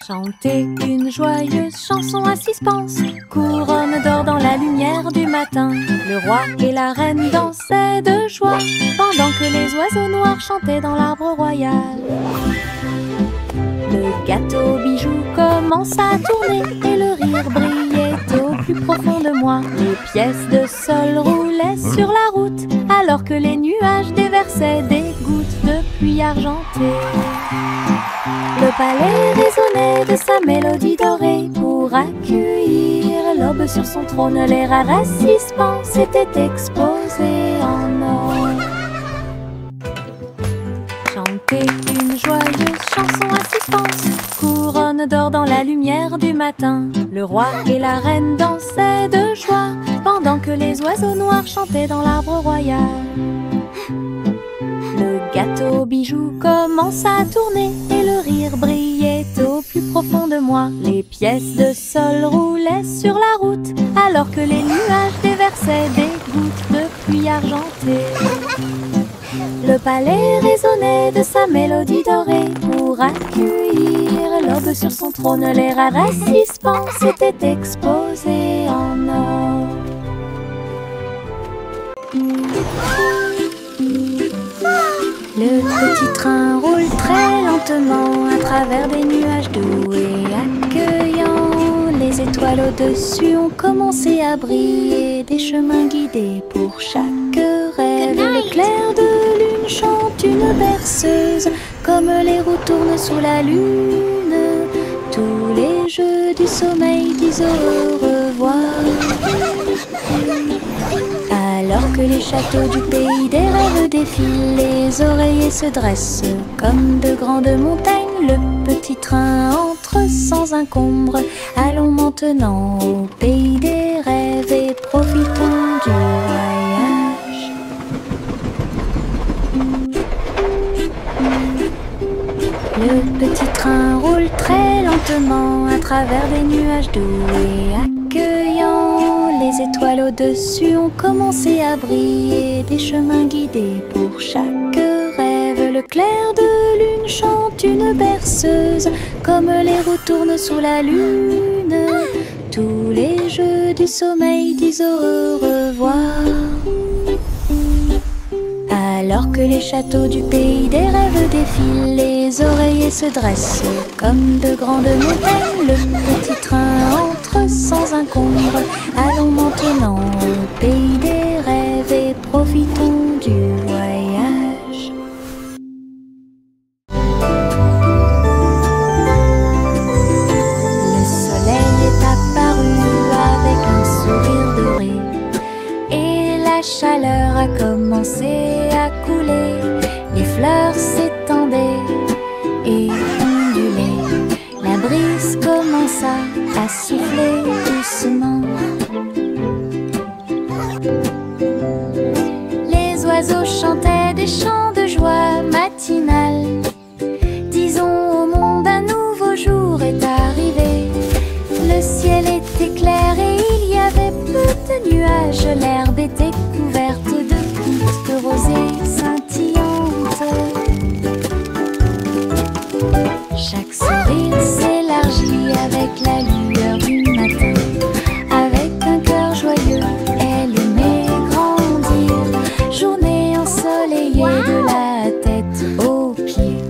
Chantez une joyeuse chanson à suspense, couronne d'or dans la lumière du matin. Le roi et la reine dansaient de joie, pendant que les oiseaux noirs chantaient dans l'arbre royal. Le gâteau bijou commença à tourner et le rire brillait au plus profond de moi. Les pièces de sol roulaient sur la route, alors que les nuages déversaient des gouttes de pluie argentée. Le palais résonnait de sa mélodie dorée pour accueillir l'aube sur son trône. Les rares suspens s'étaient exposés en or. Chantez une joyeuse chanson à suspense, couronne d'or dans la lumière du matin. Le roi et la reine dansaient de joie, pendant que les oiseaux noirs chantaient dans l'arbre royal. Le gâteau bijou commença à tourner et le rire brillait au plus profond de moi. Les pièces de sol roulaient sur la route, alors que les nuages déversaient des gouttes de pluie argentée. Le palais résonnait de sa mélodie dorée pour accueillir l'aube sur son trône. Les rares suspens s'étaient exposés en or. Le petit train roule très lentement à travers des nuages doux et accueillants. Les étoiles au-dessus ont commencé à briller, des chemins guidés pour chaque rêve. L'éclair de lune chante une berceuse, comme les roues tournent sous la lune. Tous les jeux du sommeil disent au revoir. Alors que les châteaux du pays des rêves défilent, les oreillers se dressent comme de grandes montagnes. Le petit train entre sans encombre. Allons maintenant au pays des rêves et profitons du voyage. Le petit train roule très lentement à travers des nuages doux et accueillants. Les étoiles au-dessus ont commencé à briller, des chemins guidés pour chaque rêve. Le clair de lune chante une berceuse, comme les roues tournent sous la lune. Tous les jeux du sommeil disent au revoir. Alors que les châteaux du pays des rêves défilent, les oreillers se dressent comme de grandes montagnes. Le petit train entre sans encombre. Allons maintenant au pays des rêves et profitons du voyage. Le soleil est apparu avec un sourire doré et la chaleur a commencé à couler. Les fleurs s'étendaient et ondulaient. La brise commença à souffler doucement. Les oiseaux chantaient des chants de joie matinale. Disons au monde un nouveau jour est arrivé. Le ciel était clair et il y avait peu de nuages. L'herbe était couverte de gouttes de rosée scintillantes. Chaque sourire s'élargit avec la lueur du matin. Avec un cœur joyeux, elle aimait grandir. Journée ensoleillée de la tête aux pieds.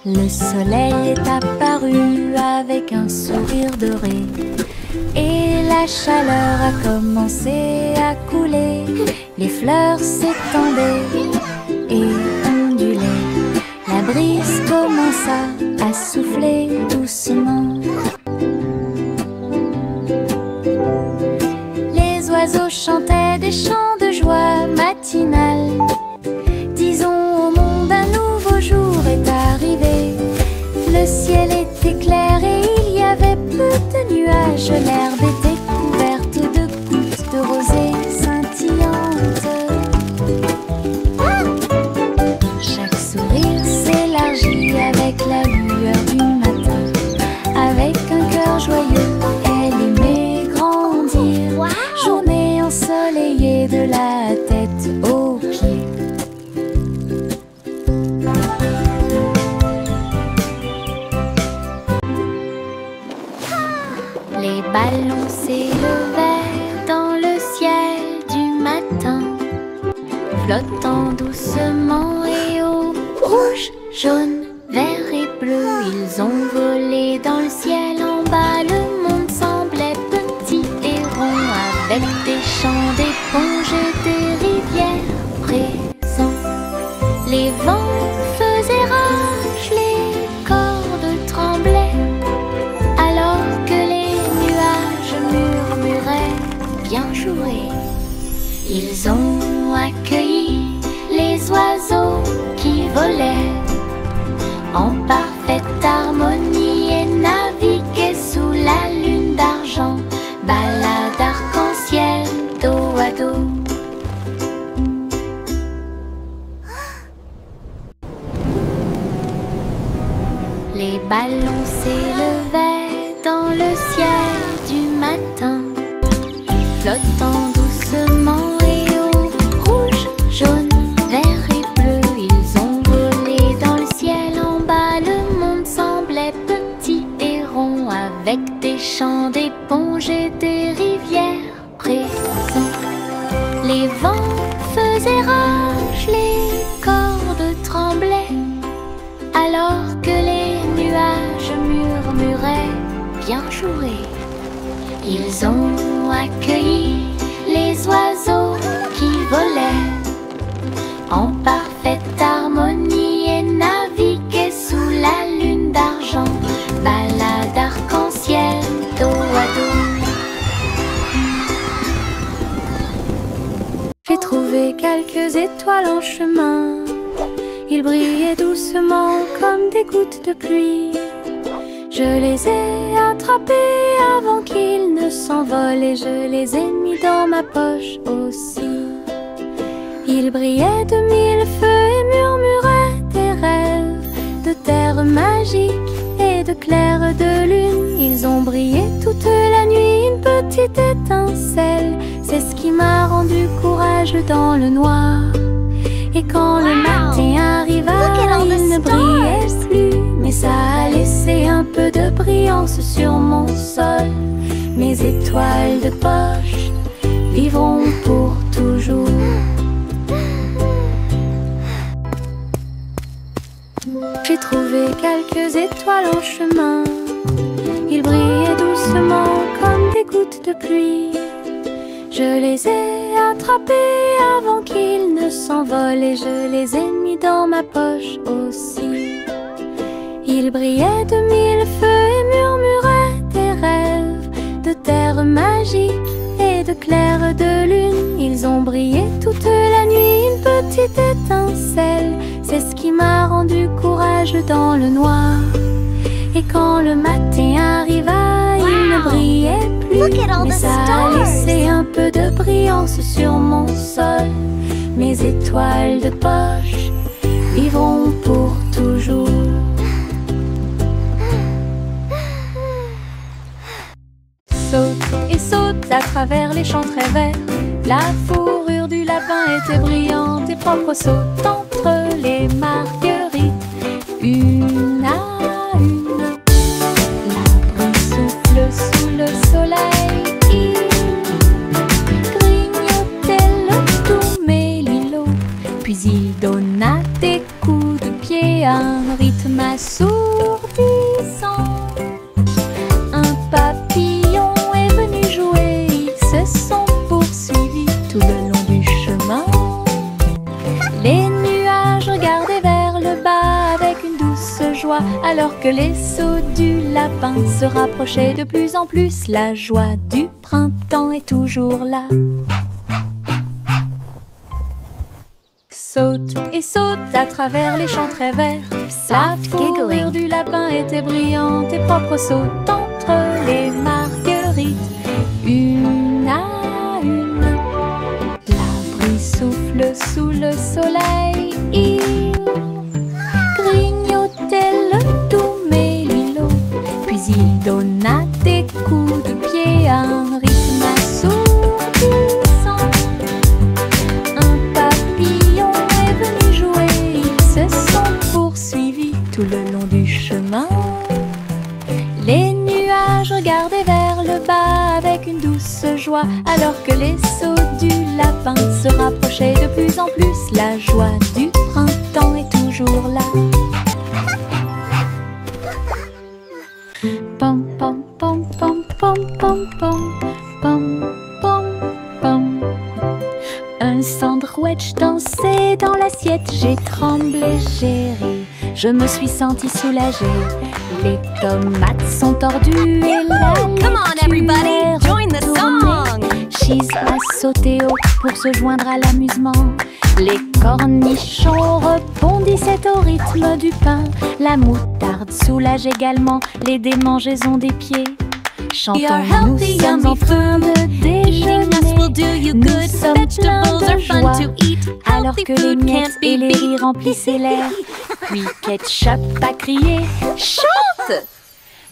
Le soleil est apparu avec un sourire doré et la chaleur a commencé à couler. Les fleurs s'étendaient et ondulaient. La brise commença à souffler doucement. Les oiseaux chantaient des chants de joie matinale. Disons au monde un nouveau jour est arrivé. Le ciel était clair et il y avait peu de nuages. L'herbe était couverte de gouttes de rosée scintillantes. Chaque sourire s'élargit avec la lueur du Les ballons s'élevaient dans le ciel du matin, flottant doucement et haut. Rouge, jaune, vert et bleu, ils ont volé dans le ciel en bas. Le monde semblait petit et rond, avec des champs d'éponges et des rivières présents. Les vents faisaient rage, les cordes tremblaient, alors que les nuages murmuraient bien joué. Ils ont accueilli les oiseaux qui volaient en parfaite harmonie et naviguaient sous la lune d'argent, balade arc-en-ciel dos à dos. Les ballons s'élevaient dans le ciel du matin, flottant doucement et haut. Rouge, jaune, vert et bleu, ils ont volé dans le ciel en bas. Le monde semblait petit et rond, avec des champs d'éponges et des rivières présents. Les vents faisaient rage, les cordes tremblaient, alors que les nuages murmuraient bien joué. Ils ont accueilli les oiseaux qui volaient en parfaite harmonie et naviguaient sous la lune d'argent, balade arc-en-ciel dos à dos. J'ai trouvé quelques étoiles en chemin, ils brillaient doucement comme des gouttes de pluie. Je les ai attrapés avant qu'ils ne s'envolent et je les ai mis dans ma poche aussi. Ils brillaient de mille feux et murmuraient des rêves de terre magique et de clair de lune. Ils ont brillé toute la nuit, une petite étincelle, c'est ce qui m'a rendu courageux dans le noir. Et quand le matin arriva, il ne brillait plus, mais ça a laissé un peu de brillance sur mon sol. Mes étoiles de poche vivront pour toujours. J'ai trouvé quelques étoiles en chemin, ils brillaient doucement comme des gouttes de pluie. Je les ai attrapés avant qu'ils ne s'envolent et je les ai mis dans ma poche aussi. Ils brillaient de mille feux et murmuraient des rêves de terre magique et de clair de lune. Ils ont brillé toute la nuit, une petite étincelle, c'est ce qui m'a rendu courageux dans le noir. Et quand le matin arriva, il ne brillait plus, mais ça a laissé un peu de brillance sur mon sol. Mes étoiles de poche vivront pour toujours. Saute et saute à travers les champs très verts, la fourrure du lapin était brillante et propre. Saute entre les marguerites, une à une. L'arbre souffle sous le soleil, il grignotait le tout mélilo, puis il donna des coups de pied à un rythme assourdissant. Un papillon est venu jouer, ils se sont poursuivis tout le long du chemin. Les nuages regardaient vers le bas avec une douce joie, alors que les sauts du lapin se rapprochaient de plus en plus. La joie du printemps est toujours là. Saute et saute à travers les champs très verts, la fourrure du lapin était brillante et propre. Saute entre les marguerites, une à une. L'arbre souffle sous le soleil, il grignotait le doux mélilo, puis il donna des coups de pied à un rythme assourdissant. Un papillon est venu jouer, ils se sont poursuivis tout le long du chemin. Les nuages regardaient vers le une douce joie, alors que les sauts du lapin se rapprochaient de plus en plus. La joie du printemps est toujours là. Pom pom pom pom pom pom pom pom pom pom. Un sandwich dansait dans l'assiette. J'ai tremblé, j'ai ri, je me suis sentie soulagée. Les tomates sont tordues et la Come on everybody, join the song. Cheese a sauté haut pour se joindre à l'amusement. Les cornichons rebondissaient au rythme du pain. La moutarde soulage également les démangeaisons des pieds. Chantons, nous sommes en train de déjeuner. Nous sommes pleins de joie, alors que les miettes et les rires remplissaient l'air. Puis Ketchup a crié « Chante !»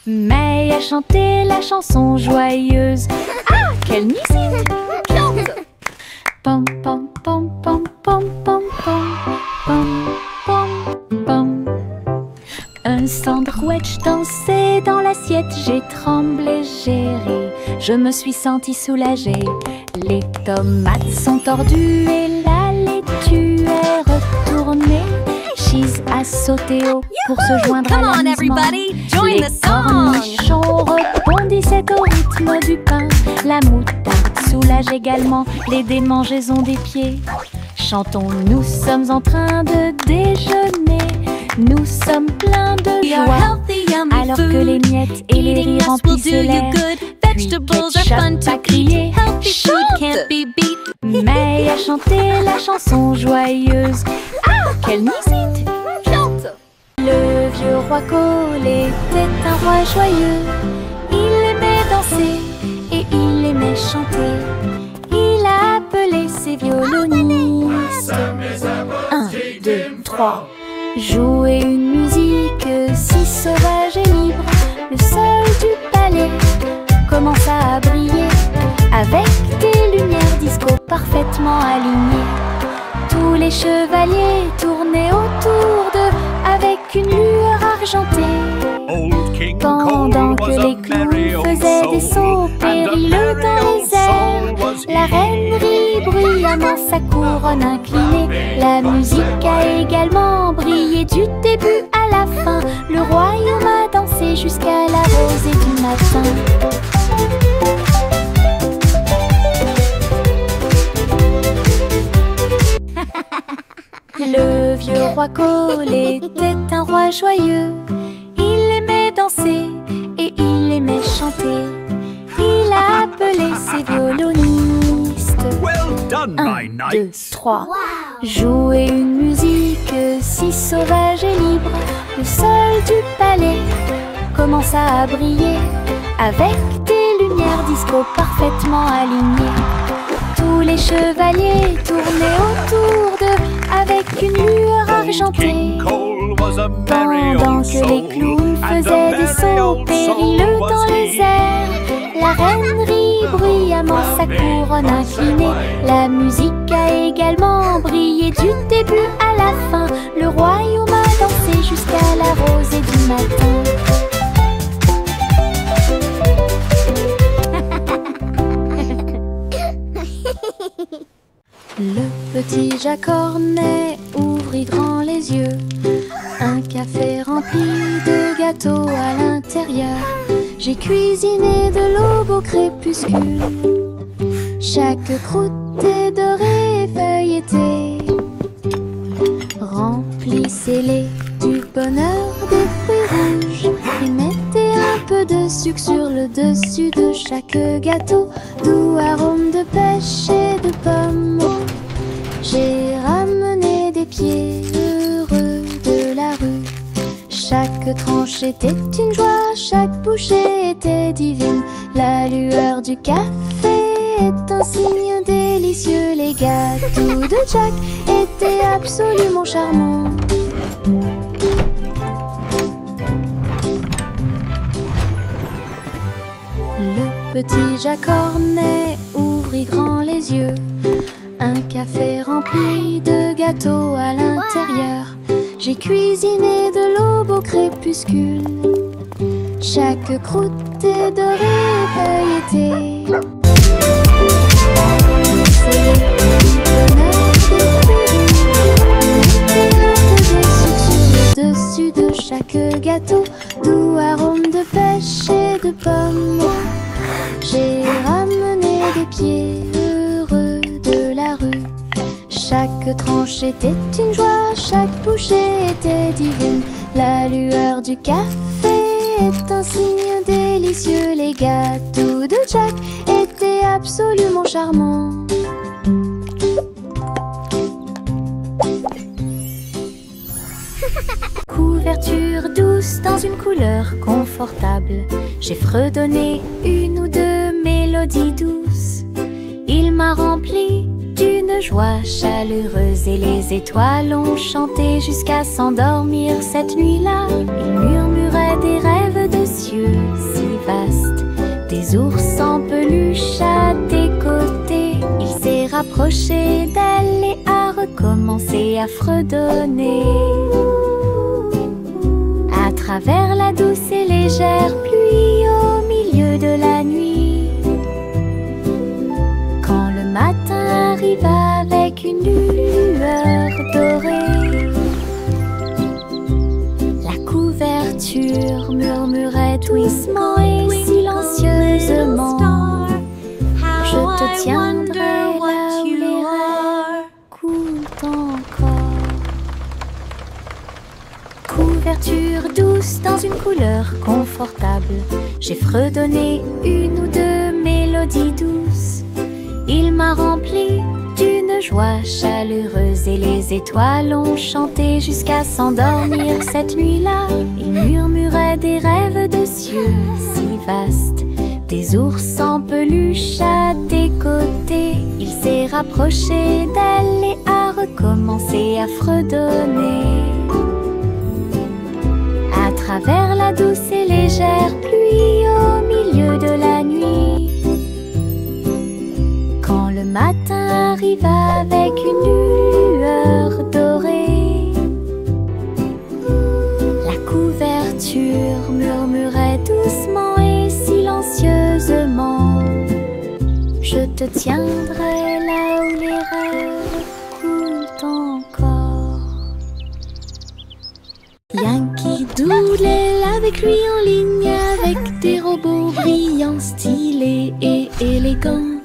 May a chanté la chanson joyeuse. Ah, quelle musique! Chante! Pom pom pom pom pom pom pom pom pom pom. Un sandwich dansait dans l'assiette. J'ai tremblé, j'ai ri, je me suis sentie soulagée. Les tomates sont tordues et la laitue est retournée. Cheese a sauté haut pour se joindre à l'amusement. Les cornichons rebondissaient au rythme du pain. La moutarde soulage également les démangeaisons des pieds. Chantons, nous sommes en train de déjeuner. Nous sommes pleins de joie, alors que les miettes et les rires remplissaient l'air. Puis Ketchup a crié « Chante !» May a chanté la chanson joyeuse. Ah, quelle musique! Chante! Le vieux roi Cole était un roi joyeux. Il aimait danser et il aimait chanter. Il a appelé ses violonistes. 1, 2, 3. Jouer une musique si sauvage et libre. Le sol du palais commença à briller, avec des lumières disco parfaitement alignées. Tous les chevaliers tournaient autour d'eux avec une lueur argentée. Pendant que les clowns faisaient des sauts périlleux dans les airs, la reine rit bruyamment sa couronne inclinée. La musique a également brillé du début à la fin. Le royaume a dansé jusqu'à la rosée du matin. Le vieux roi Cole était un roi joyeux. Il aimait danser et il aimait chanter. Il a appelé ses violonistes. 1, 2, 3. Jouer une musique si sauvage et libre. Le sol du palais commença à briller, avec des lumières disco parfaitement alignées. Tous les chevaliers tournaient autour d'eux avec une lueur argentée. Pendant que les clowns faisaient des sauts périlleux dans les airs, la reine rit bruyamment sa couronne inclinée. La musique a également brillé du début à la fin. Le royaume a dansé jusqu'à la rosée du matin. Le petit Jacques Cornet ouvrit grand les yeux. Un café rempli de gâteaux à l'intérieur. J'ai cuisiné de l'aube au crépuscule. Chaque croûte est dorée et feuilletée. Remplissez-les du bonheur de fruits rouges et mettez un peu de sucre sur le dessus de chaque gâteau. Doux arôme de pêche et de pommes. J'ai ramené des pieds heureux de la rue. Chaque tranche était une joie, chaque bouchée était divine. La lueur du café est un signe délicieux. Les gâteaux de Jack étaient absolument charmants. Le petit Jacques Cornet ouvrit grand les yeux. Un café rempli de gâteaux à l'intérieur. J'ai cuisiné de l'aube au crépuscule. Chaque croûte est dorée et feuilletée. C'est le dessus de chaque gâteau, doux arôme de pêche et de pommes. J'ai ramené des pieds heureux de la rue. Chaque tranche était une joie, chaque bouchée était divine. La lueur du café est un signe délicieux. Les gâteaux de Jack étaient absolument charmants. Couverture douce dans une couleur confortable. J'ai fredonné une ou deux mélodies douces. Il m'a rempli d'une joie chaleureuse et les étoiles ont chanté jusqu'à s'endormir cette nuit-là. Il murmurait des rêves de cieux si vastes, des ours en peluche à tes côtés. Il s'est rapproché d'elle et a recommencé à fredonner. À travers la douce et légère pluie au milieu de la nuit, quand le matin arrive avec une lueur dorée, la couverture murmurait doucement et silencieusement: je te tiendrai là où les rêves coulent encore. Couverture douce dans une couleur confortable. J'ai fredonné une ou deux mélodies douces. Il m'a rempli d'une joie chaleureuse et les étoiles ont chanté jusqu'à s'endormir cette nuit-là. Il murmurait des rêves de cieux si vastes, des ours en peluche à tes côtés. Il s'est rapproché d'elle et a recommencé à fredonner. À travers la douce et légère pluie au milieu de la nuit, quand le matin arrive avec une lueur dorée, la couverture murmurait doucement et silencieusement: je te tiendrai là où les rêves coulent encore. Yankee Doodle avec lui en ligne, avec des robots brillants, stylés et élégants.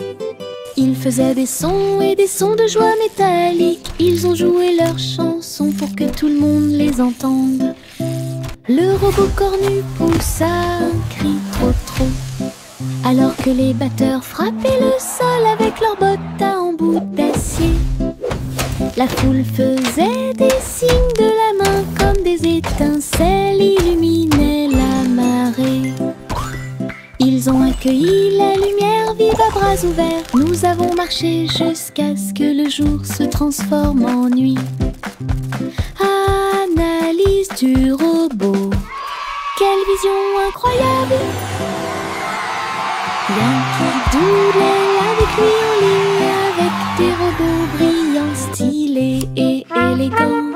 Ils faisaient des sons et des sons de joie métallique. Ils ont joué leurs chansons pour que tout le monde les entende. Le robot cornu poussa un cri trop, alors que les batteurs frappaient le sol avec leurs bottes à embout d'acier. La foule faisait des signes de la main comme des étincelles illuminaient la marée. Ils ont accueilli la lumière vive à bras ouverts. Nous avons marché jusqu'à ce que le jour se transforme en nuit. Analyse du robot, quelle vision incroyable! Yankee Doodle avec lui en ligne, avec des robots brillants, stylés et élégants.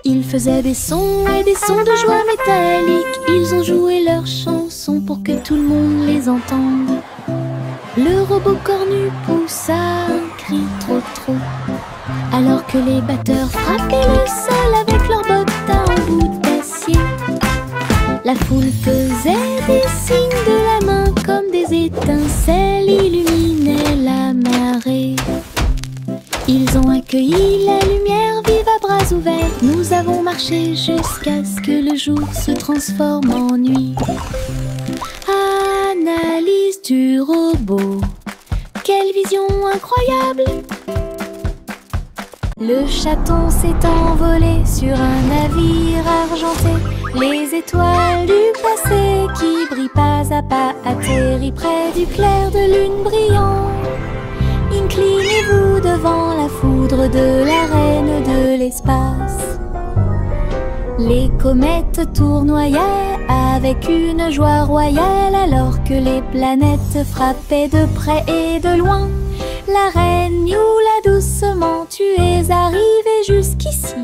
Ils faisaient des sons et des sons de joie métallique. Ils ont joué leurs chansons pour que tout le monde les entende. Le robot cornu poussa un cri trop, alors que les batteurs frappaient le sol avec leurs bottes à embout d'acier. La foule faisait des signes de la main comme des étincelles illuminaient la marée. Ils ont accueilli la lumière vive à bras ouverts. Nous avons marché jusqu'à ce que le jour se transforme en nuit. Analyse du robot, quelle vision incroyable! Le chaton s'est envolé sur un navire argenté. Les étoiles du passé qui brillent pas à pas atterrissent près du clair de lune brillant. Inclinez-vous devant la foudre de la reine de l'espace. Les comètes tournoyaient avec une joie royale alors que les planètes frappaient de près et de loin. La reine Youla doucement, tu es arrivée jusqu'ici.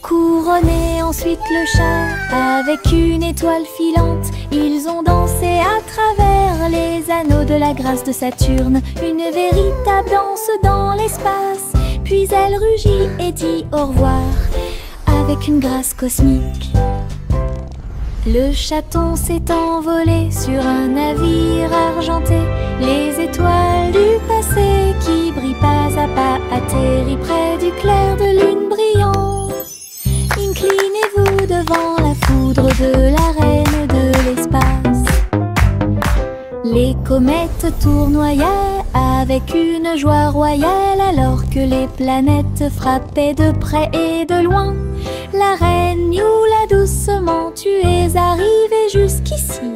Couronnée en ensuite le chat avec une étoile filante. Ils ont dansé à travers les anneaux de la grâce de Saturne, une véritable danse dans l'espace. Puis elle rugit et dit au revoir avec une grâce cosmique. Le chaton s'est envolé sur un navire argenté. Les étoiles du passé qui brillent pas à pas atterrissent près du clair de lune brillant. Inclinez-vous devant la foudre de la reine de l'espace. Les comètes tournoyaient avec une joie royale alors que les planètes frappaient de près et de loin. La reine Youla doucement, tu es arrivée jusqu'ici.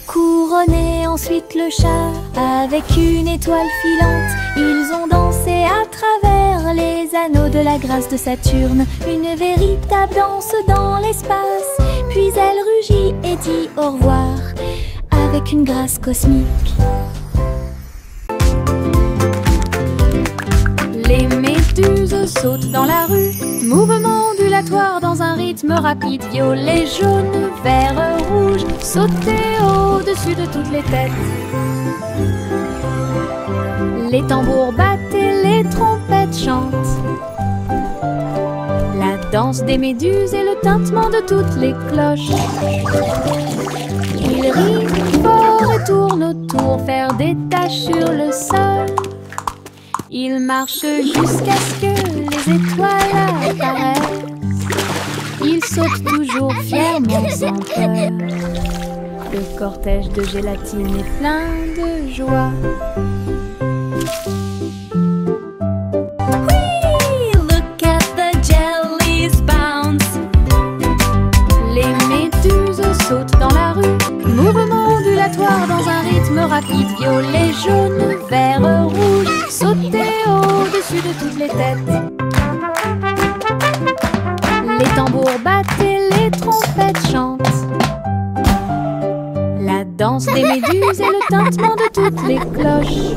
Couronné ensuite le chat avec une étoile filante. Ils ont dansé à travers les anneaux de la grâce de Saturne, une véritable danse dans l'espace. Puis elle rugit et dit au revoir avec une grâce cosmique. Les méduses sautent dans la rue, mouvement ondulatoire dans un rythme rapide. Violet, jaune, vert, rouge, sauter au-dessus de toutes les têtes. Les tambours battent et les trompettes chantent. La danse des méduses et le tintement de toutes les cloches. Ils rient fort et tournent autour, faire des taches sur le sol. Ils marchent jusqu'à ce que les étoiles apparaissent. Ils sautent toujours fièrement sans peur. Le cortège de gélatine est plein de joie. Whee! Look at the jellies bounce. Les méduses sautent dans la rue, mouvement ondulatoire dans un rythme rapide. Violet, jaune, vert, rouge, sauter au-dessus de toutes les têtes. Les tambours battent et les trompettes chantent. La danse des méduses et le tintement de toutes les cloches.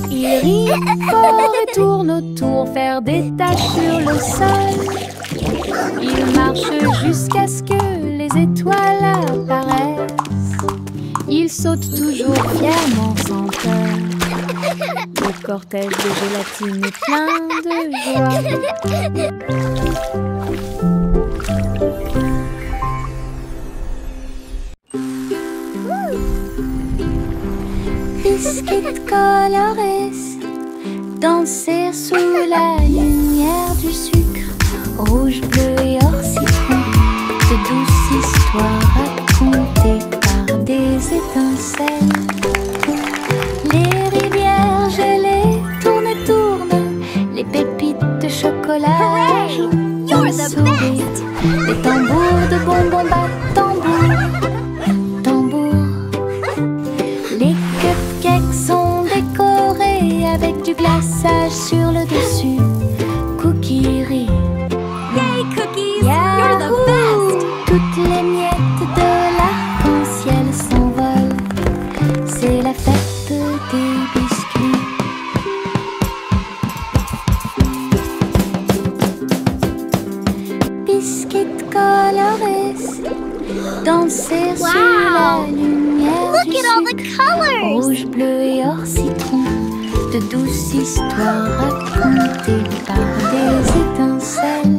Ils rient fort et tournent autour, faire des taches sur le sol. Ils marchent jusqu'à ce que les étoiles apparaissent. Ils sautent toujours fièrement sans peur. Le cortège de gélatine est plein de joie. Biscuit colorés, danser sous la lumière du sucre. Rouge, bleu et or citron, de douces histoires racontées par des étincelles. Les rivières gelées tournent et tournent, les pépites de chocolat jouent d'un sourire. Les tambours de bonbons battent tambour, tambour. Les cupcakes sont décorés avec du glaçage sur le dessus. Cookies rient. Yay, cookies! You're the best! Toutes les miettes de l'arc-en-ciel s'envolent. C'est la fête des biscuits. Biscuits colorés, danser sous la lumière Look du at all the sucre. colors! Rouge, bleu et or citron, de douces histoires racontées par des étincelles.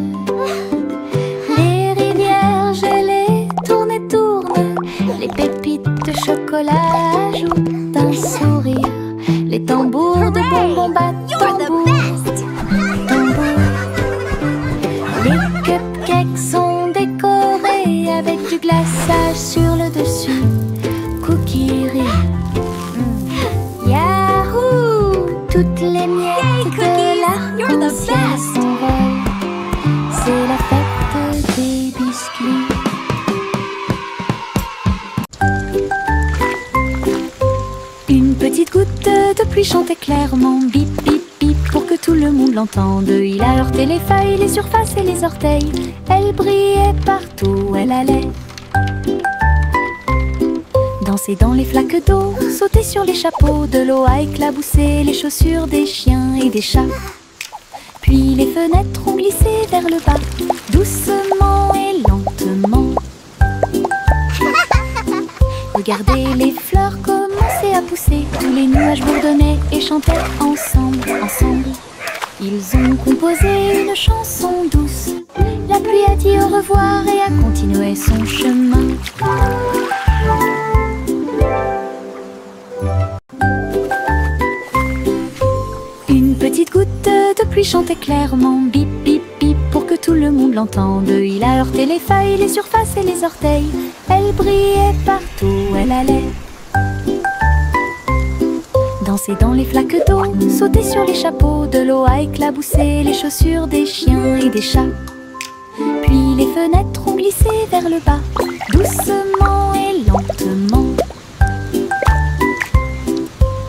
Les rivières gelées tournent et tournent, les pépites de chocolat ajoutent un sourire. Les tambours de bonbons battent You're the tambour, best! tambour. Les cupcakes sont décorés avec du glaçage sur le dessus. Cookies rient. Yahoo! Toutes les miettes de You're the l'arc-en-ciel best! s'envolent. C'est la fête des biscuits. Une petite goutte de pluie chantait clairement, bip bip bip, pour que tout le monde l'entende. Il a heurté les feuilles, les surfaces et les orteils. Elle brillait partout où elle allait. Danser dans les flaques d'eau, sauter sur les chapeaux, de l'eau a éclaboussé les chaussures des chiens et des chats. fenêtres ont glissé vers le bas, doucement et lentement. Regardez les fleurs commencer à pousser, tous les nuages bourdonnaient et chantaient ensemble, ensemble. Ils ont composé une chanson douce. La pluie a dit au revoir et a continué son chemin. Une petite goutte de pluie chantait clairement, bip bip bip, pour que tout le monde l'entende. Il a heurté les feuilles, les surfaces et les orteils. Elle brillait partout où elle allait. Danser dans les flaques d'eau, sauter sur les chapeaux, de l'eau a éclaboussé les chaussures des chiens et des chats. Puis les fenêtres ont glissé vers le bas, doucement et lentement.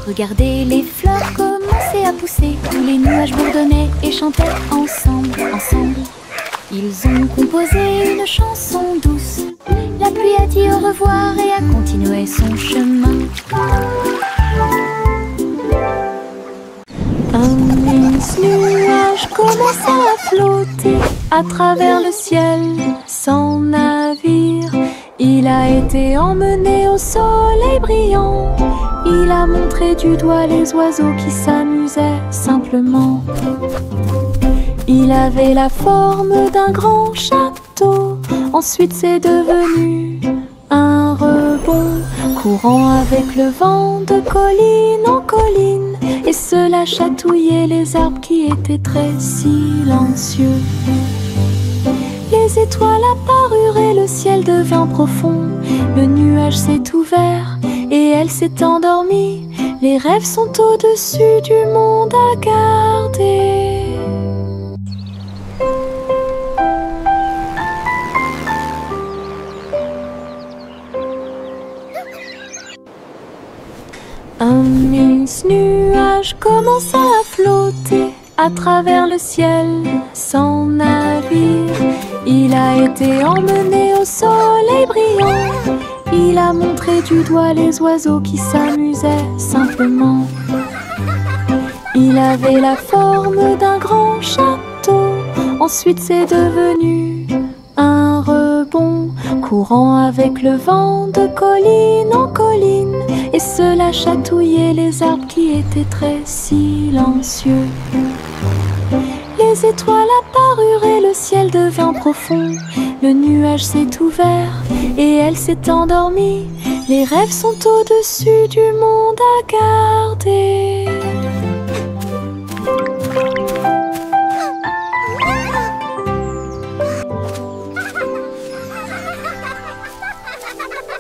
Regardez les fleurs commencer à pousser, tous les nuages bourdonnaient et chantaient ensemble, ensemble. Ils ont composé une chanson douce. La pluie a dit au revoir et a continué son chemin. Un mince nuage commença à flotter à travers le ciel sans navire. Il a été emmené au soleil brillant. Il a montré du doigt les oiseaux qui s'amusaient simplement. Il avait la forme d'un grand château. Ensuite c'est devenu un rebond, courant avec le vent de colline en colline. Et cela chatouillait les arbres qui étaient très silencieux. Les étoiles apparurent et le ciel devint profond. Le nuage s'est ouvert et elle s'est endormie. Les rêves sont au-dessus du monde à garder. Un mince nuage commença à flotter à travers le ciel sans navire. Il a été emmené au soleil brillant. Il a montré du doigt les oiseaux qui s'amusaient simplement. Il avait la forme d'un grand château. Ensuite c'est devenu un rebond, courant avec le vent de colline en colline. Et cela chatouillait les arbres qui étaient très silencieux. Les étoiles apparurent et le ciel devint profond. Le nuage s'est ouvert et elle s'est endormie. Les rêves sont au-dessus du monde à garder.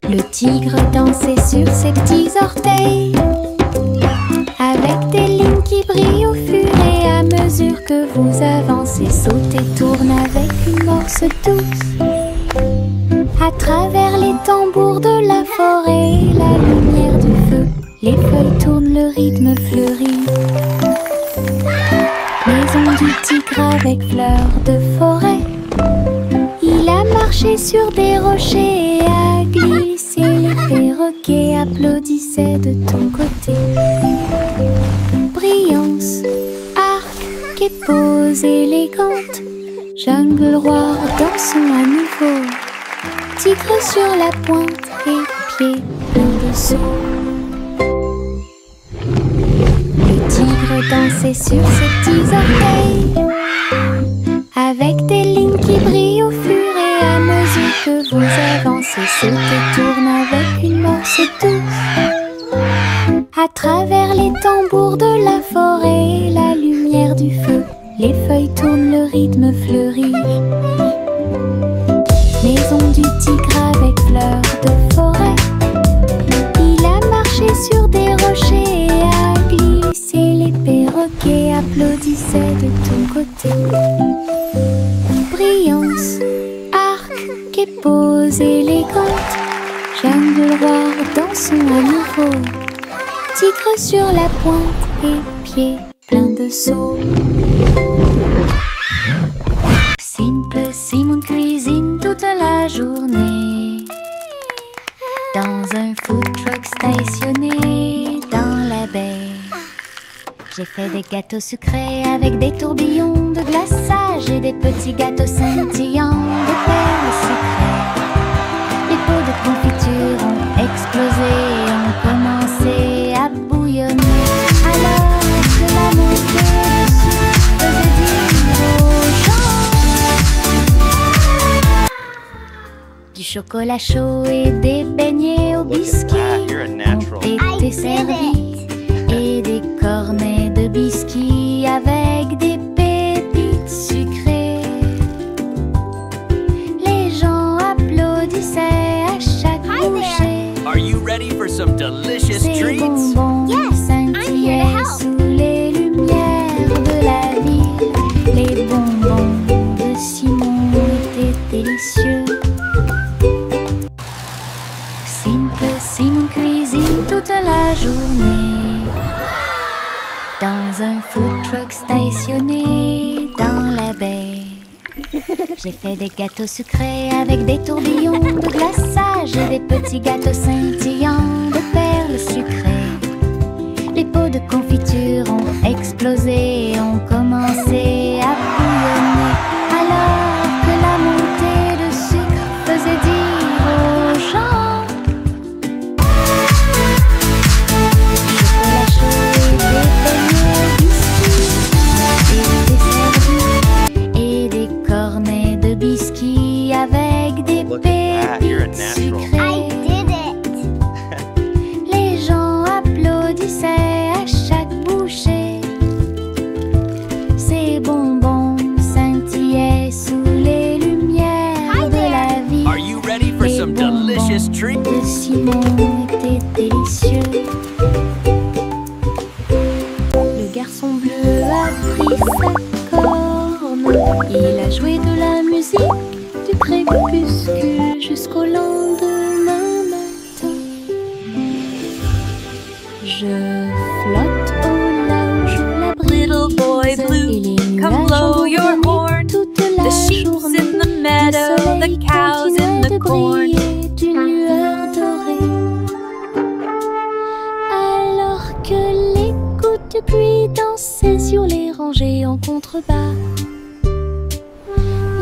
Le tigre dansait sur ses petits orteils, avec des lignes qui brillent au fur et à mesure que vous avancez. Saute et tourne avec une morse douce. À travers les tambours de la forêt, la lumière du feu, les feuilles tournent, le rythme fleurit. Maison du tigre avec fleurs de forêt. Il a marché sur des rochers et a glissé. Les perroquets applaudissaient de ton côté. Brillance, arc et pose élégante. Jungle roi dansons à nouveau. Tigre sur la pointe et pieds pleins de sauts. Le tigre dansait sur ses petits orteils, avec des lignes qui brillent au fur et à mesure que vous avancez. Saute et tourne avec une morse douce. À travers les tambours de la forêt, la lumière du feu, les feuilles tournent, le rythme fleurit. Maison du tigre avec fleurs de forêt. Il a marché sur des rochers et a glissé. Les perroquets applaudissaient de ton côté. Brillance, arc et pose élégante. Jungle roi dansons à nouveau. Tigre sur la pointe et pieds pleins de sauts. Simple Simon cuisine toute la journée dans un food truck stationné dans la baie. J'ai fait des gâteaux sucrés avec des tourbillons de glace petits gâteaux scintillants de perles sucrées. Les pots de confiture ont explosé et ont commencé à bouillonner. Alors que la montée de sucre faisait dire aux gens du chocolat chaud et des beignets au biscuit ont été servis, et des cornets de biscuits avec des pépites sucrées. Les gens applaudissaient à chaque bouchée. Are you ready for some delicious Ces treats? bonbons scintillaient sous les lumières de la ville. Les bonbons de Simon étaient délicieux. Simon cuisine toute la journée dans un food truck stationné dans la baie. J'ai fait des gâteaux sucrés avec des tourbillons de glaçage et des petits gâteaux scintillants de perles sucrées. Les pots de confiture ont explosé et ont commencé à bouillonner. Alors que la montée de sucre faisait dire aux gens chocolat chaud et des beignets au biscuit étaient servis, et des cornets de biscuits avec des Look at that, you're a pépites natural. sucrées. Les gens applaudissaient à chaque bouchée. Ces bonbons scintillaient sous les lumières de la vie. Are you ready for Les some bonbons delicious treats? de Simon étaient délicieux. Le garçon bleu a pris sa corne. Il a joué de la musique du crépuscule jusqu'au lendemain matin. Je flotte au large où la brise. Little boy Et blue, les come nuages blow ont your bourdonné horn. toute la The sheep's journée. in the meadow, Le the soleil cows in continuait the de corn. briller d'une lueur dorée. Alors que les gouttes de pluie dansaient sur les rangées en contrebas,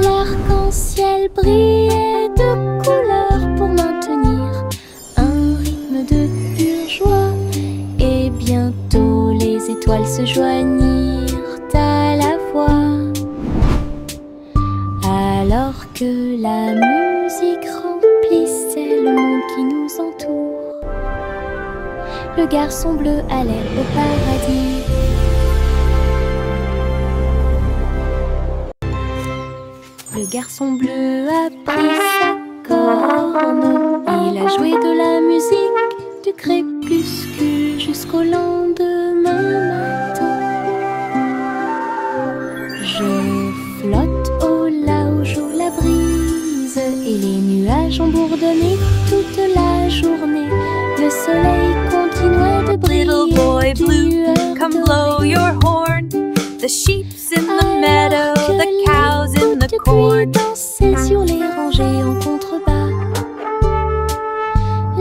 l'arc-en-ciel brillait de couleurs pour maintenir un rythme de pure joie. Et bientôt les étoiles se joignirent à la voix. Alors que la musique remplissait le monde qui nous entoure, le garçon bleu allait au paradis. Le garçon bleu a pris sa corne. Il a joué de la musique du crépuscule jusqu'au lendemain matin. Je flotte au large où la brise et les nuages ont bourdonné toute la journée. Le soleil continuait de briller. Little boy d'une blue, lueur come dorée. blow your horn. The sheep's in the meadow, Alors que the cows in the les gouttes de pluie corn. dansaient sur les rangées en contrebas,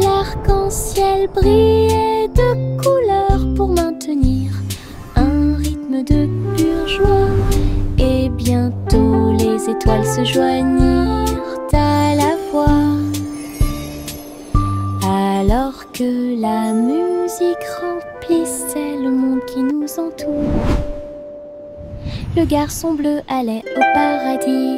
l'arc-en-ciel brillait de couleurs pour maintenir un rythme de pure joie. Et bientôt les étoiles se joignirent à la voix. Alors que la musique remplissait le monde qui nous entoure, le garçon bleu allait au paradis.